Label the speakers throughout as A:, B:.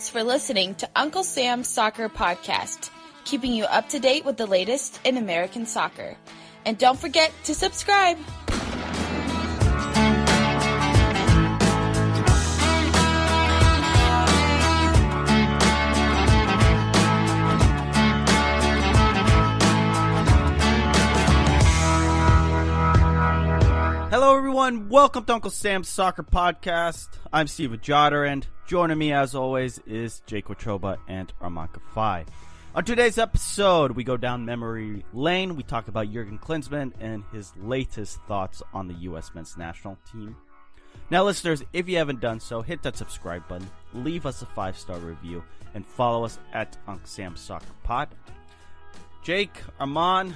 A: Thanks for listening to Uncle Sam's Soccer Podcast, keeping you up to date with the latest in American soccer. And don't forget to subscribe.
B: Hello everyone, welcome to Uncle Sam's Soccer Podcast. I'm Steve Jotter, and joining me as always is Jake Watroba and Arman Kafai. On today's episode, we go down memory lane. We talk about Jurgen Klinsmann and his latest thoughts on the U.S. men's national team. Now listeners, if you haven't done so, hit that subscribe button, leave us a 5-star review, and follow us at Uncle Sam's Soccer Pod. Jake, Arman,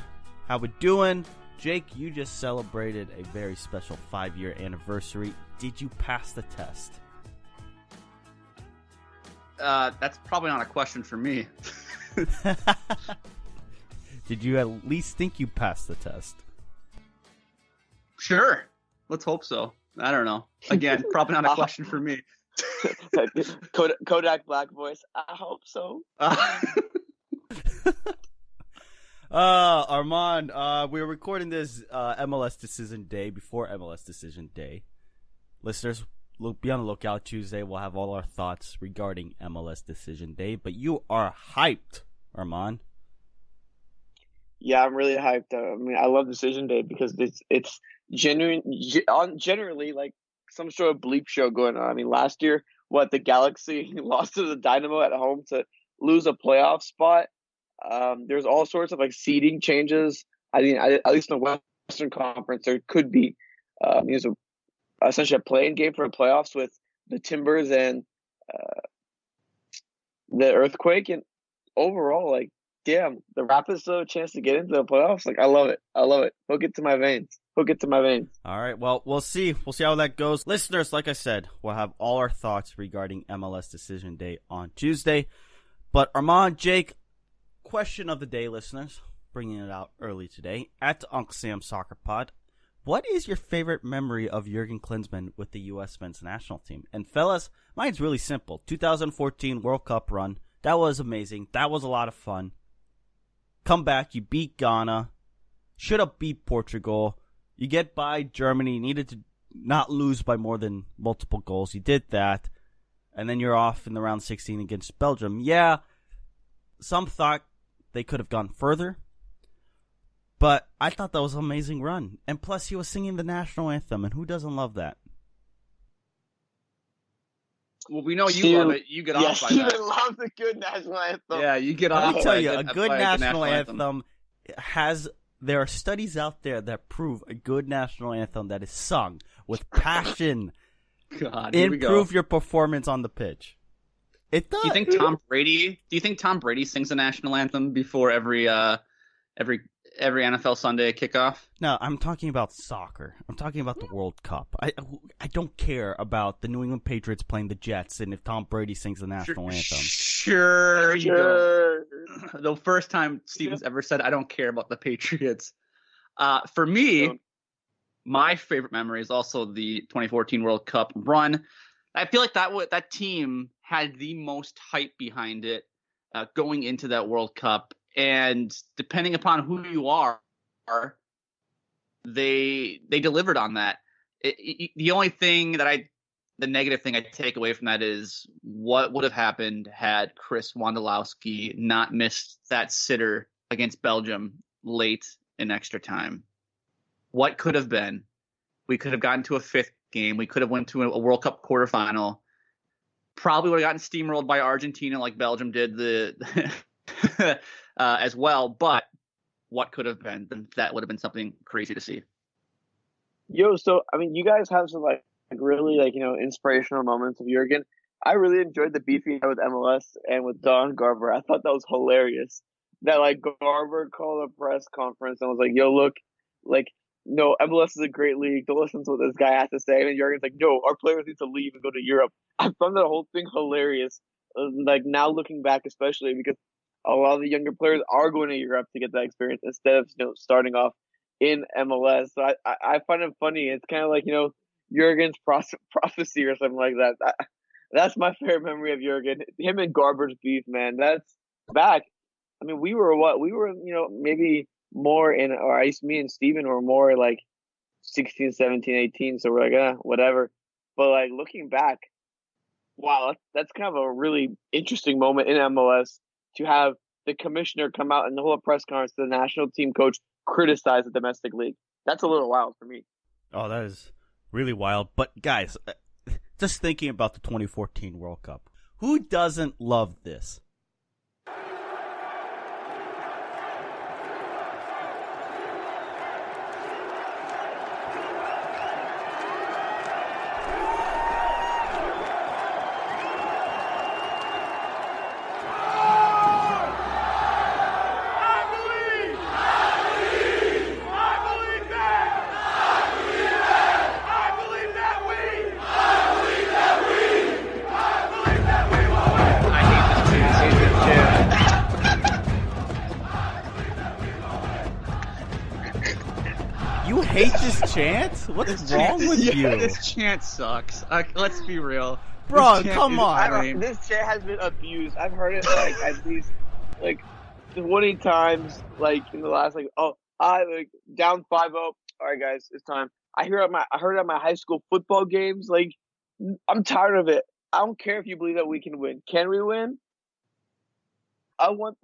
B: how we doing? Jake, you just celebrated a very special 5-year anniversary. Did you pass the test?
C: That's probably not a question for me.
B: Did you at least think you passed the test?
C: Sure. Let's hope so. I don't know. Again, probably not a question for me.
D: Kodak Black voice. I hope so.
B: Arman, we're recording this MLS Decision Day before MLS Decision Day. Listeners, be on the lookout. Tuesday, we'll have all our thoughts regarding MLS Decision Day. But you are hyped, Arman.
D: Yeah, I'm really hyped. I mean, I love Decision Day because it's generally like some sort of bleep show going on. I mean, last year, the Galaxy lost to the Dynamo at home to lose a playoff spot. There's all sorts of like seeding changes. I mean, at least in the Western Conference, there could be essentially a play-in game for the playoffs with the Timbers and the Earthquake. And overall, like, damn, the Rapids still have a chance to get into the playoffs. Like, I love it. Hook it to my veins.
B: All right, well, we'll see. We'll see how that goes. Listeners, like I said, we'll have all our thoughts regarding MLS Decision Day on Tuesday. But Arman, Jake, question of the day, listeners, bringing it out early today at Uncle Sam's Soccer Pod. What is your favorite memory of Jurgen Klinsmann with the U.S. men's national team? And fellas, mine's really simple. 2014 World Cup run. That was amazing. That was a lot of fun. Come back, you beat Ghana. Should have beat Portugal. You get by Germany. You needed to not lose by more than multiple goals. You did that. And then you're off in the round 16 against Belgium. Yeah, some thought they could have gone further, but I thought that was an amazing run. And plus, he was singing the national anthem, and who doesn't love that?
C: Well, we know you love it. You get off by that.
D: Steven loves a good national anthem.
C: Yeah, you get off.
B: Let me tell you, a good national anthem has. There are studies out there that prove a good national anthem that is sung with passion
C: God, here we go.
B: Improve your performance on the pitch. It does.
C: Do you think Tom Brady sings the national anthem before every NFL Sunday kickoff?
B: No, I'm talking about soccer. I'm talking about the World Cup. I don't care about the New England Patriots playing the Jets and if Tom Brady sings the national anthem.
C: Sure. You don't. The first time Steven's ever said I don't care about the Patriots. For me, my favorite memory is also the 2014 World Cup run. I feel like that team had the most hype behind it going into that World Cup. And depending upon who you are, they delivered on that. The only thing the negative thing I take away from that is what would have happened had Chris Wondolowski not missed that sitter against Belgium late in extra time. What could have been? We could have gotten to a fifth game. We could have went to a World Cup quarterfinal. Probably would have gotten steamrolled by Argentina like Belgium did as well. But what could have been? That would have been something crazy to see.
D: Yo, so I mean, you guys have some really inspirational moments of Jurgen. I really enjoyed the beef he had with MLS and with Don Garber. I thought that was hilarious. That Garber called a press conference and was like, "Yo, look, no, MLS is a great league. Don't listen to what this guy has to say." And then Jurgen's like, "No, our players need to leave and go to Europe." I found that whole thing hilarious. Now looking back, especially because a lot of the younger players are going to Europe to get that experience instead of starting off in MLS. So I find it funny. It's kind of like Jurgen's prophecy or something like that. That's my favorite memory of Jurgen. Him and Garber's beef, man. That's back. I mean, we were what? We were, maybe more in, or at least me and Steven were more like 16, 17, 18. So we're like, whatever. But like looking back, wow, that's kind of a really interesting moment in MLS to have the commissioner come out and the whole press conference, the national team coach criticize the domestic league. That's a little wild for me.
B: Oh, that is really wild. But guys, just thinking about the 2014 World Cup, who doesn't love this? You hate this chant? What's wrong with you?
C: This chant sucks. Let's be real.
B: Bro, come on.
D: This chant has been abused. I've heard it like at least like 20 times like in the last down 5-0. All right, guys, it's time. I heard it at my high school football games. Like, I'm tired of it. I don't care if you believe that we can win. Can we win? I want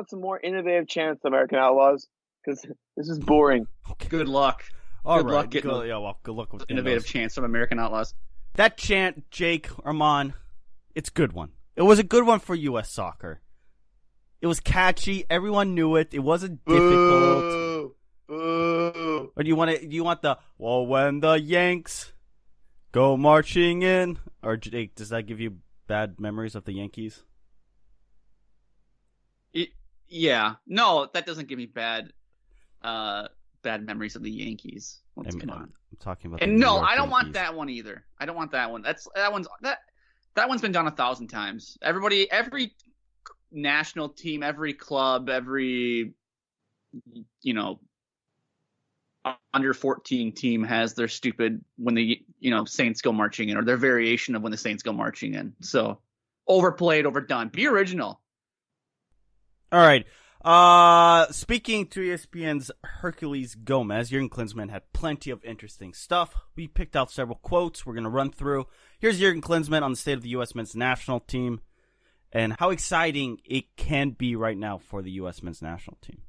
D: some more innovative chants, American Outlaws, because this is boring.
C: Okay. Good luck.
B: Good
C: luck
B: getting good luck with
C: innovative chants from American Outlaws.
B: That chant, Jake, Arman, it's a good one. It was a good one for U.S. soccer. It was catchy. Everyone knew it. It wasn't difficult.
D: Boo.
B: Or do you want the when the Yanks go marching in? Or Jake, does that give you bad memories of the Yankees?
C: Yeah. No, that doesn't give me bad memories of the Yankees. What's going on?
B: I'm talking about.
C: And no, I don't want that one either. I don't want that one. That one's been done 1,000 times. Every national team, every club, every under 14 team has their stupid when the Saints go marching in, or their variation of when the Saints go marching in. So overplayed, overdone. Be original.
B: All right. Speaking to ESPN's Hercules Gomez, Jurgen Klinsmann had plenty of interesting stuff. We picked out several quotes we're going to run through. Here's Jurgen Klinsmann on the state of the U.S. men's national team and how exciting it can be right now for the U.S. men's national team.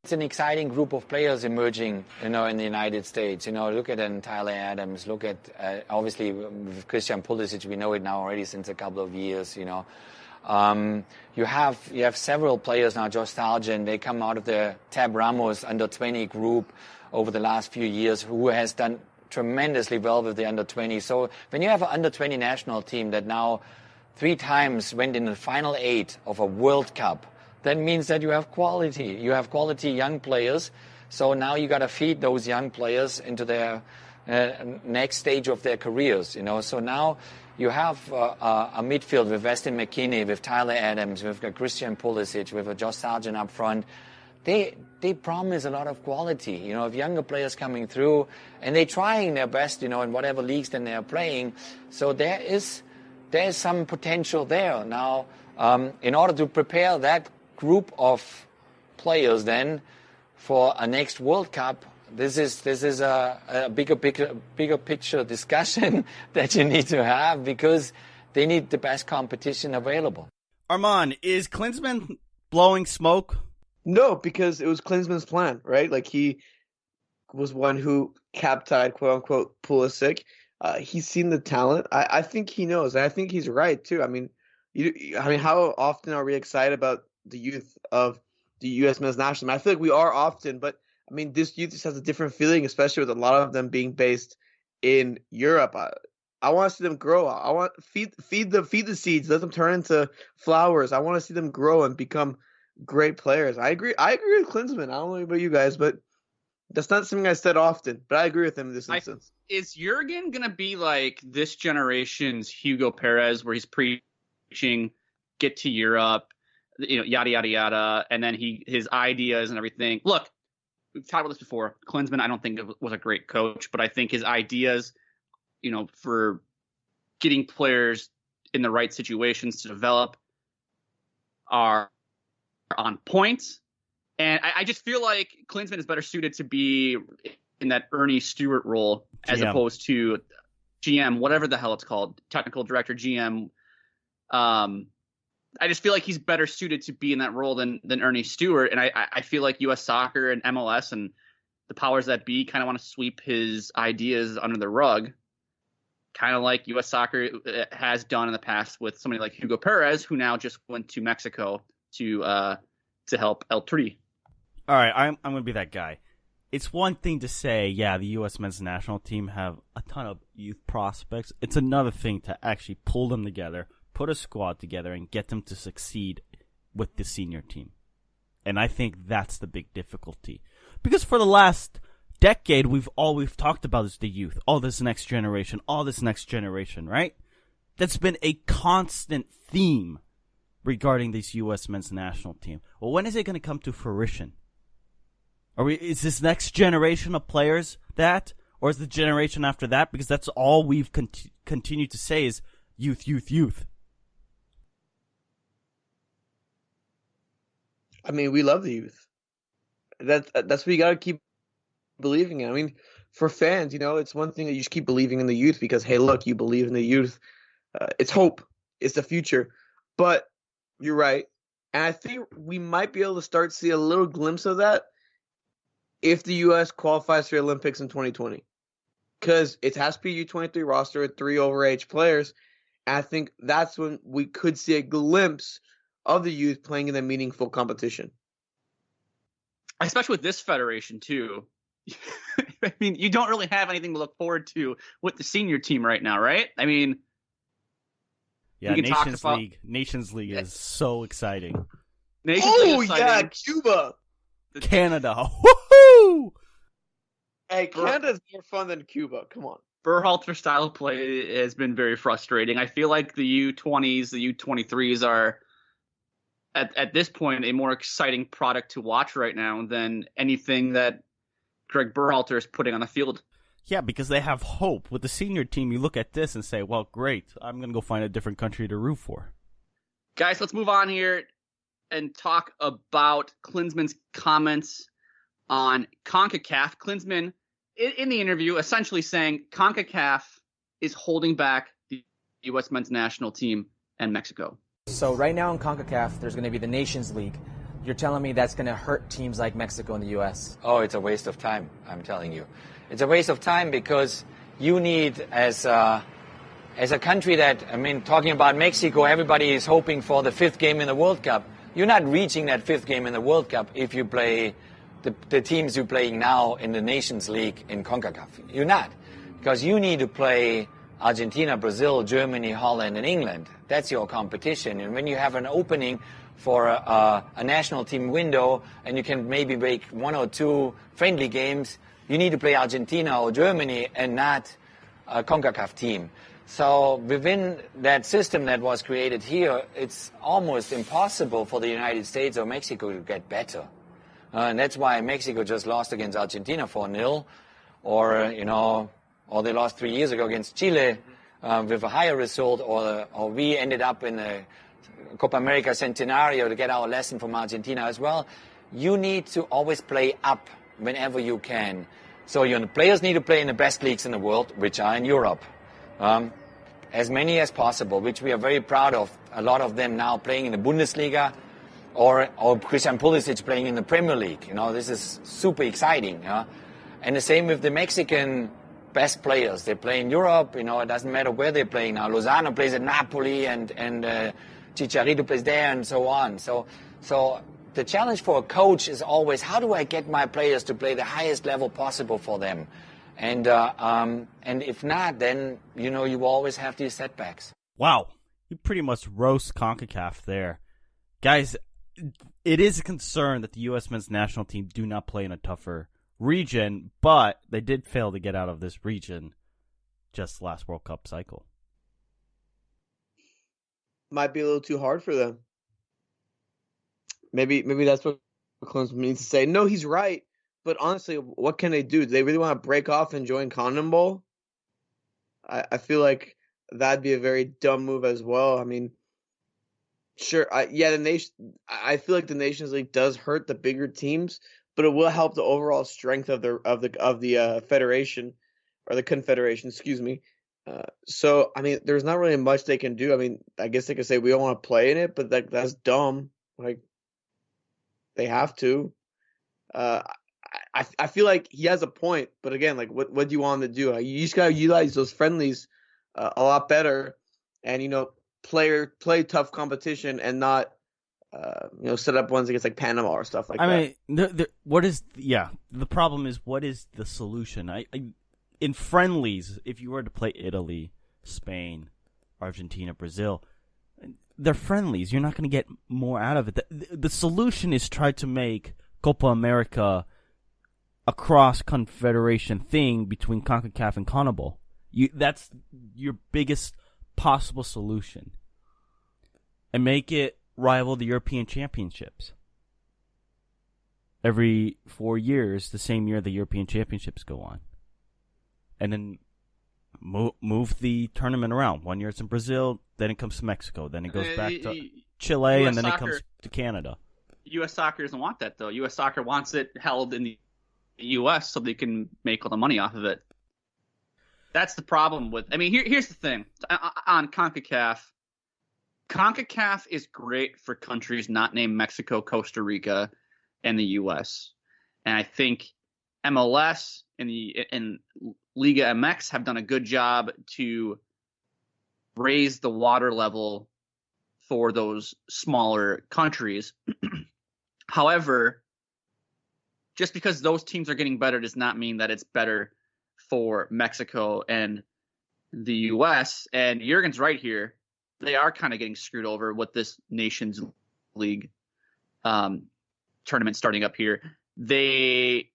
E: It's an exciting group of players emerging, in the United States. Look at Tyler Adams. Look at obviously with Christian Pulisic. We know it now already since a couple of years. You have several players now. Josh Sargent. They come out of the Tab Ramos under-20 group over the last few years, who has done tremendously well with the under-20. So when you have an under-20 national team that now 3 times went in the final 8 of a World Cup, that means that you have quality. You have quality young players. So now you got to feed those young players into their next stage of their careers. So now you have a midfield with Weston McKennie, with Tyler Adams, with Christian Pulisic, with Josh Sargent up front. They promise a lot of quality. Of younger players coming through, and they're trying their best. In whatever leagues then they're playing. So there is some potential there. Now, in order to prepare that group of players then for a next World Cup, this is a bigger picture discussion that you need to have, because they need the best competition available.
B: Arman, is Klinsmann blowing smoke?
F: No, because it was Klinsmann's plan, right? Like, he was one who captied, quote unquote, Pulisic. He's seen the talent. I think he knows, and I think he's right too. I mean, how often are we excited about the youth of the U.S. men's national team? I feel like we are often, but I mean, this youth just has a different feeling, especially with a lot of them being based in Europe. I want to see them grow. I want feed the seeds, let them turn into flowers. I want to see them grow and become great players. I agree with Klinsmann. I don't know about you guys, but that's not something I said often. But I agree with him in this instance.
C: Is Jurgen gonna be like this generation's Hugo Perez, where he's preaching get to Europe, yada yada yada, and then his ideas and everything? Look, we've talked about this before. Klinsmann, I don't think was a great coach, but I think his ideas, for getting players in the right situations to develop are on point. And I just feel like Klinsmann is better suited to be in that Ernie Stewart role as
B: GM.
C: opposed to GM, whatever the hell it's called, technical director, GM. I just feel like he's better suited to be in that role than Ernie Stewart. And I feel like U.S. Soccer and MLS and the powers that be kind of want to sweep his ideas under the rug, kind of like U.S. Soccer has done in the past with somebody like Hugo Perez, who now just went to Mexico to help El Tri.
B: All right, I'm going to be that guy. It's one thing to say, yeah, the U.S. men's national team have a ton of youth prospects. It's another thing to actually pull them together, put a squad together, and get them to succeed with the senior team. And I think that's the big difficulty. Because for the last decade, all we've talked about is the youth. All this next generation, right? That's been a constant theme regarding this U.S. men's national team. Well, when is it going to come to fruition? Is this next generation of players that? Or is the generation after that? Because that's all we've continued to say is youth, youth, youth.
F: I mean, we love the youth. That's what you got to keep believing in. I mean, for fans, it's one thing that you just keep believing in the youth because, hey, look, you believe in the youth. It's hope. It's the future. But you're right. And I think we might be able to start to see a little glimpse of that if the U.S. qualifies for the Olympics in 2020. Because it has to be a U23 roster with 3 overage players. And I think that's when we could see a glimpse of the youth playing in a meaningful competition.
C: Especially with this federation, too. I mean, you don't really have anything to look forward to with the senior team right now, right? I mean,
B: yeah, Nations League is so exciting.
F: Yeah, Cuba.
B: Canada. Woohoo!
F: Hey, Canada's more fun than Cuba. Come on.
C: Berhalter style of play has been very frustrating. I feel like the U20s, the U23s are at this point a more exciting product to watch right now than anything that Greg Berhalter is putting on the field.
B: Yeah, because they have hope. With the senior team, you look at this and say, well, great, I'm going to go find a different country to root for.
C: Guys, let's move on here and talk about Klinsmann's comments on CONCACAF. Klinsmann, in the interview, essentially saying CONCACAF is holding back the U.S. men's national team and Mexico.
G: So right now in CONCACAF, there's going to be the Nations League. You're telling me that's going to hurt teams like Mexico and the U.S.?
E: Oh, it's a waste of time, I'm telling you. It's a waste of time because you need, as a country that, I mean, talking about Mexico, everybody is hoping for the 5th game in the World Cup. You're not reaching that 5th game in the World Cup if you play the teams you're playing now in the Nations League in CONCACAF. You're not, because you need to play Argentina, Brazil, Germany, Holland, and England. That's your competition. And when you have an opening for a national team window and you can maybe make 1 or 2 friendly games, you need to play Argentina or Germany and not a CONCACAF team. So within that system that was created here, it's almost impossible for the United States or Mexico to get better. And that's why Mexico just lost against Argentina 4-0, or they lost 3 years ago against Chile with a higher result, or we ended up in a Copa America Centenario to get our lesson from Argentina as well. You need to always play up whenever you can. So your players need to play in the best leagues in the world, which are in Europe. As many as possible, which we are very proud of. A lot of them now playing in the Bundesliga, or Christian Pulisic playing in the Premier League. This is super exciting. And the same with the Mexican best players. They play in Europe. It doesn't matter where they're playing now. Lozano plays at Napoli, and Chicharito plays there, and so on. So the challenge for a coach is always, how do I get my players to play the highest level possible for them? And if not, then you always have these setbacks.
B: Wow, you pretty much roast CONCACAF there, guys. It is a concern that the U.S. men's national team do not play in a tougher region, but they did fail to get out of this region just last World Cup cycle.
F: Might be a little too hard for them. Maybe that's what Klinsmann means to say. No, he's right. But honestly, what can they do? Do they really want to break off and join CONMEBOL? I feel like that'd be a very dumb move as well. I mean, sure, the nation. I feel like the Nations League does hurt the bigger teams, but it will help the overall strength of the federation or the confederation. Excuse me. So I mean, there's not really much they can do. I mean, I guess they could say we don't want to play in it, but that's dumb. Like they have to. I feel like he has a point, but again, like what do you want him to do? You just gotta utilize those friendlies a lot better, and play tough competition and not set up ones against like Panama or stuff like that.
B: I mean, the problem is what is the solution? In friendlies, if you were to play Italy, Spain, Argentina, Brazil, they're friendlies. You're not going to get more out of it. The solution is try to make Copa America a cross-confederation thing between CONCACAF and CONMEBOL. That's your biggest possible solution. And make it rival the European Championships. Every 4 years, the same year the European Championships go on. And then move the tournament around. 1 year it's in Brazil, then it comes to Mexico, then it goes back to Chile, and then it comes to Canada.
C: U.S. Soccer doesn't want that, though. U.S. Soccer wants it held in the U.S. so they can make all the money off of it. That's the problem with – I mean, here's the thing. On CONCACAF, CONCACAF is great for countries not named Mexico, Costa Rica, and the U.S. And I think MLS and Liga MX have done a good job to raise the water level for those smaller countries. However, just because those teams are getting better does not mean that it's better for Mexico and the U.S. And Jurgen's right here. They are kind of getting screwed over with this Nations League tournament starting up here. They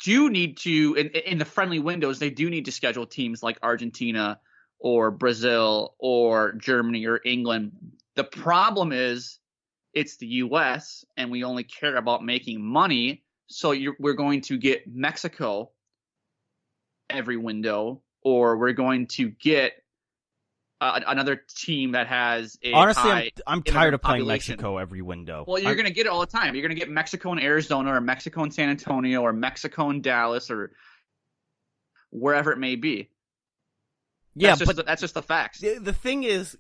C: do need to, in the friendly windows, they do need to schedule teams like Argentina or Brazil or Germany or England. The problem is it's the U.S. and we only care about making money. So we're going to get Mexico every window, or we're going to get another team that has a
B: honestly, I'm tired of playing Mexico every window.
C: Well, you're going to get it all the time. You're going to get Mexico in Arizona or Mexico in San Antonio or Mexico in Dallas or wherever it may be.
B: Yeah,
C: but that's just the facts.
B: The thing is,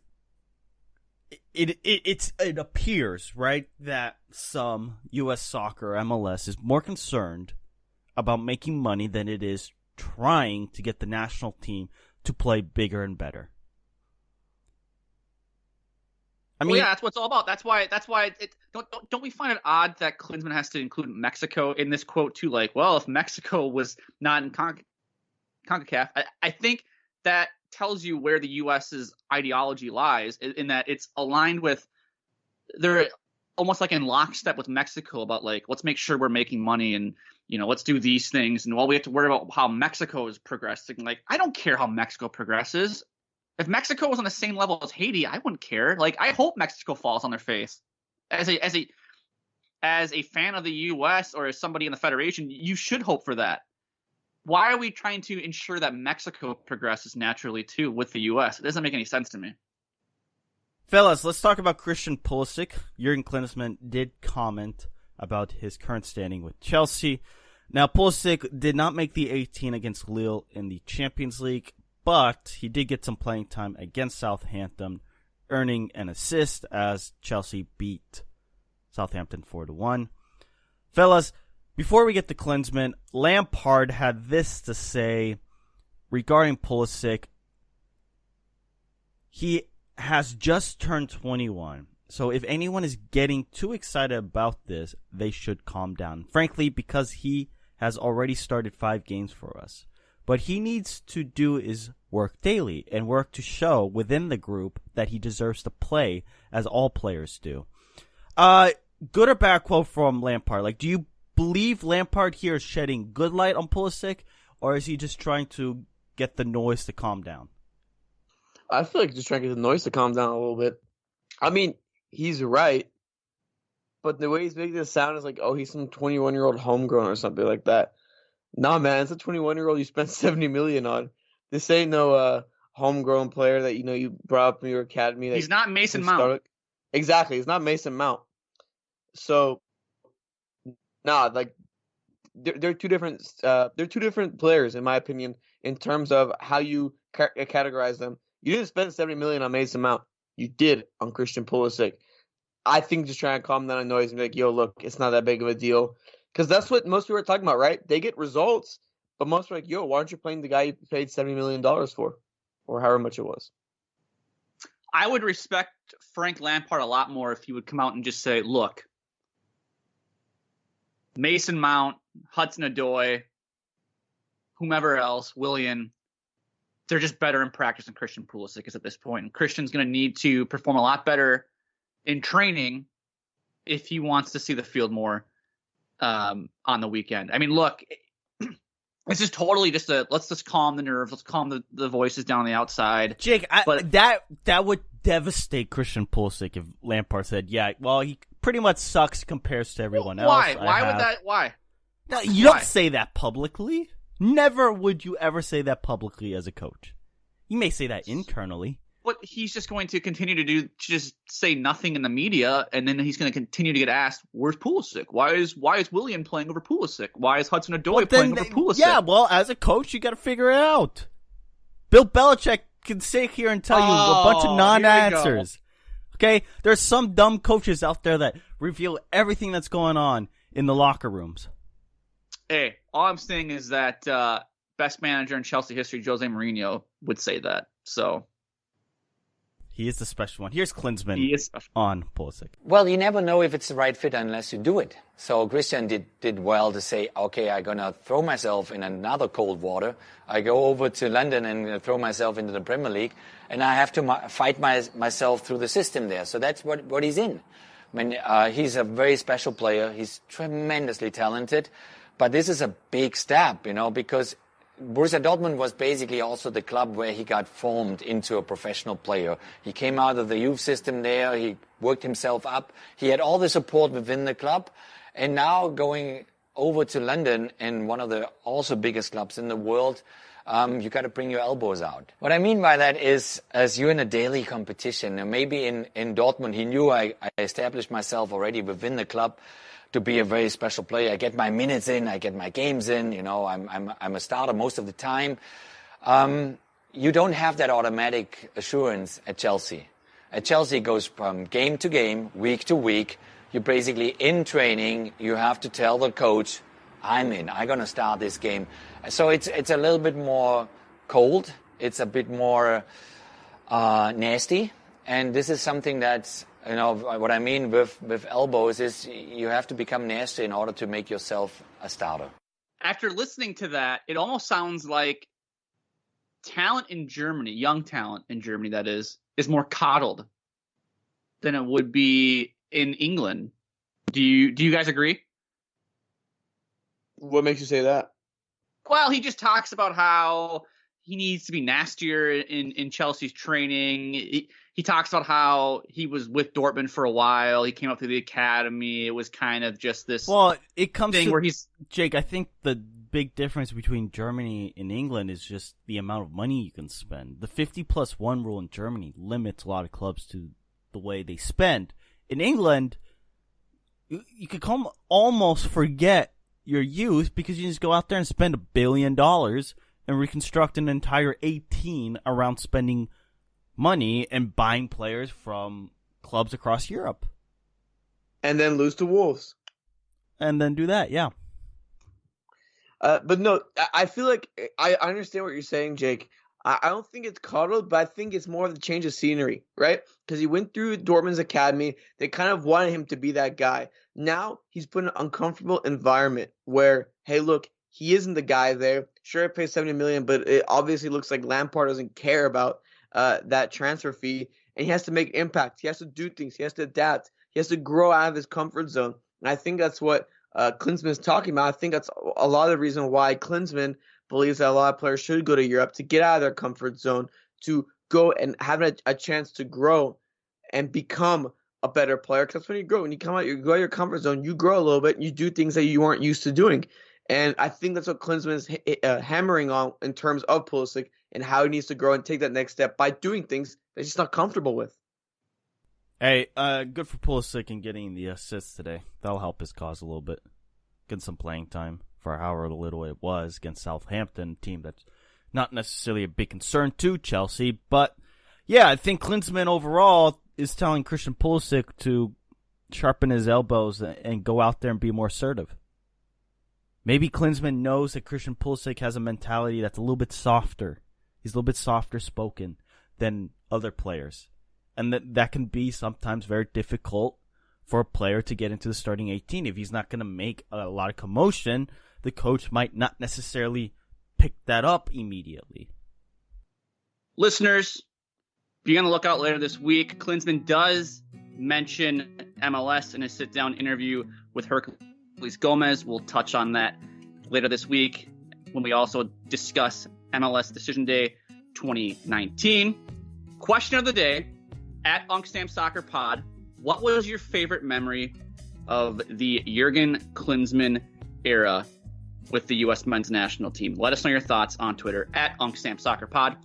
B: it appears, right, that some U.S. soccer MLS is more concerned about making money than it is trying to get the national team to play bigger and better. I mean,
C: yeah, that's what it's all about. That's why. Don't we find it odd that Klinsmann has to include Mexico in this quote too? Like, well, if Mexico was not in CONCACAF, I think that tells you where the U.S.'s ideology lies, in that it's aligned with, they're almost like in lockstep with Mexico about like, let's make sure we're making money and, let's do these things. And we have to worry about how Mexico is progressing. Like, I don't care how Mexico progresses. If Mexico was on the same level as Haiti, I wouldn't care. Like, I hope Mexico falls on their face. As a fan of the U.S. or as somebody in the Federation, you should hope for that. Why are we trying to ensure that Mexico progresses naturally too with the U.S.? It doesn't make any sense to me.
B: Fellas, let's talk about Christian Pulisic. Jurgen Klinsmann did comment about his current standing with Chelsea. Now, Pulisic did not make the 18 against Lille in the Champions League, but he did get some playing time against Southampton, earning an assist as Chelsea beat Southampton 4-1. Fellas, before we get to Klinsmann, Lampard had this to say regarding Pulisic. He has just turned 21. So if anyone is getting too excited about this, they should calm down. Frankly, because he has already started 5 games for us. What he needs to do is work daily and work to show within the group that he deserves to play, as all players do. Good or bad quote from Lampard? Like, do you believe Lampard here is shedding good light on Pulisic, or is he just trying to get the noise to calm down?
F: I feel like just trying to get the noise to calm down a little bit. I mean, he's right, but the way he's making this sound is like, oh, he's some 21-year-old homegrown or something like that. Nah, man, it's a 21-year-old you spent $70 million on. This ain't no homegrown player that you brought up in your academy.
C: He's not Mason
F: can
C: Mount.
F: start. Exactly, he's not Mason Mount. So, like they're two different players in my opinion in terms of how you categorize them. You didn't spend $70 million on Mason Mount. You did on Christian Pulisic. I think just trying to calm down the noise and be like, yo, look, it's not that big of a deal. Because that's what most people are talking about, right? They get results, but most are like, yo, why aren't you playing the guy you paid $70 million for? Or however much it was.
C: I would respect Frank Lampard a lot more if he would come out and just say, look, Mason Mount, Hudson-Odoi, whomever else, Willian, they're just better in practice than Christian Pulisic is at this point. And Christian's going to need to perform a lot better in training if he wants to see the field more on the weekend. I mean, look, this is totally just let's just calm the nerves. Let's calm the voices down on the outside.
B: Jake, that would devastate Christian Pulisic if Lampard said, yeah, well, he pretty much sucks compared to everyone else.
C: Why? Why?
B: No, you don't say that publicly. Never would you ever say that publicly as a coach. You may say that internally.
C: But he's just going to continue to just say nothing in the media, and then he's going to continue to get asked, "Where's Pulisic? Why is Willian playing over Pulisic? Why is Hudson-Odoi playing over Pulisic?"
B: Yeah, well, as a coach, you got to figure it out. Bill Belichick can sit here and tell you a bunch of non-answers. Okay, there's some dumb coaches out there that reveal everything that's going on in the locker rooms.
C: Hey, all I'm saying is that best manager in Chelsea history, Jose Mourinho, would say that. So.
B: He is the special one. Here's Klinsmann on Pulisic.
E: Well, you never know if it's the right fit unless you do it. So Christian did well to say, okay, I'm going to throw myself in another cold water. I go over to London and throw myself into the Premier League, and I have to fight myself through the system there. So that's what he's in. I mean, he's a very special player. He's tremendously talented. But this is a big step, because Borussia Dortmund was basically also the club where he got formed into a professional player. He came out of the youth system there. He worked himself up. He had all the support within the club. And now going over to London and one of the also biggest clubs in the world, you got to bring your elbows out. What I mean by that is, as you're in a daily competition, and maybe in Dortmund, he knew I established myself already within the club to be a very special player. I get my minutes in, I get my games in, I'm a starter most of the time. You don't have that automatic assurance at Chelsea. At Chelsea, it goes from game to game, week to week. You're basically in training. You have to tell the coach, I'm going to start this game. So it's a little bit more cold. It's a bit more nasty. And this is something that's, what I mean with elbows is you have to become nasty in order to make yourself a starter.
C: After listening to that, it almost sounds like talent in Germany, young talent in Germany, that is more coddled than it would be in England. Do you guys agree?
F: What makes you say that?
C: Well, he just talks about how he needs to be nastier in Chelsea's training. He talks about how he was with Dortmund for a while. He came up through the academy. It was kind of just this
B: it comes
C: thing
B: to,
C: where he's...
B: Jake, I think the big difference between Germany and England is just the amount of money you can spend. The 50+1 rule in Germany limits a lot of clubs to the way they spend. In England, you could almost forget your youth because you just go out there and spend $1 billion and reconstruct an entire 18 around spending money and buying players from clubs across Europe.
F: And then lose to Wolves.
B: And then do that, yeah.
F: But no, I feel like I understand what you're saying, Jake. I don't think it's coddled, but I think it's more of the change of scenery, right? Because he went through Dortmund's academy. They kind of wanted him to be that guy. Now he's put in an uncomfortable environment where, hey, look, he isn't the guy there. Sure, I pay $70 million, but it obviously looks like Lampard doesn't care about that transfer fee, and he has to make impact. He has to do things. He has to adapt. He has to grow out of his comfort zone. And I think that's what Klinsmann is talking about. I think that's a lot of the reason why Klinsmann believes that a lot of players should go to Europe to get out of their comfort zone, to go and have a chance to grow and become a better player. Because when you grow, when you come out, you go out of your comfort zone, you grow a little bit, and you do things that you weren't used to doing. And I think that's what Klinsmann is hammering on in terms of Pulisic and how he needs to grow and take that next step by doing things that he's not comfortable with.
B: Hey, good for Pulisic in getting the assists today. That'll help his cause a little bit. Get some playing time for however little it was against Southampton, a team that's not necessarily a big concern to Chelsea. But, yeah, I think Klinsmann overall is telling Christian Pulisic to sharpen his elbows and go out there and be more assertive. Maybe Klinsmann knows that Christian Pulisic has a mentality that's a little bit softer. He's a little bit softer spoken than other players. And that can be sometimes very difficult for a player to get into the starting 18. If he's not going to make a lot of commotion, the coach might not necessarily pick that up immediately.
C: Listeners, be on the lookout later this week. Klinsmann does mention MLS in a sit-down interview with Herculez Gomez. We'll touch on that later this week when we also discuss MLS Decision Day 2019. Question of the day, at UncSam Soccer Pod, what was your favorite memory of the Jurgen Klinsmann era with the U.S. men's national team? Let us know your thoughts on Twitter at UncSam Soccer Pod.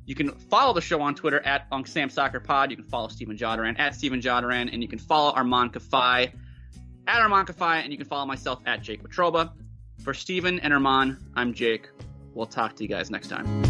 C: You can follow the show on Twitter at UncSam Soccer Pod. You can follow Steven Jodaran at Steven Jodaran, and you can follow Arman Kafai at Arman Kafai, and you can follow myself at Jake Petroba. For Steven and Arman, I'm Jake. We'll talk to you guys next time.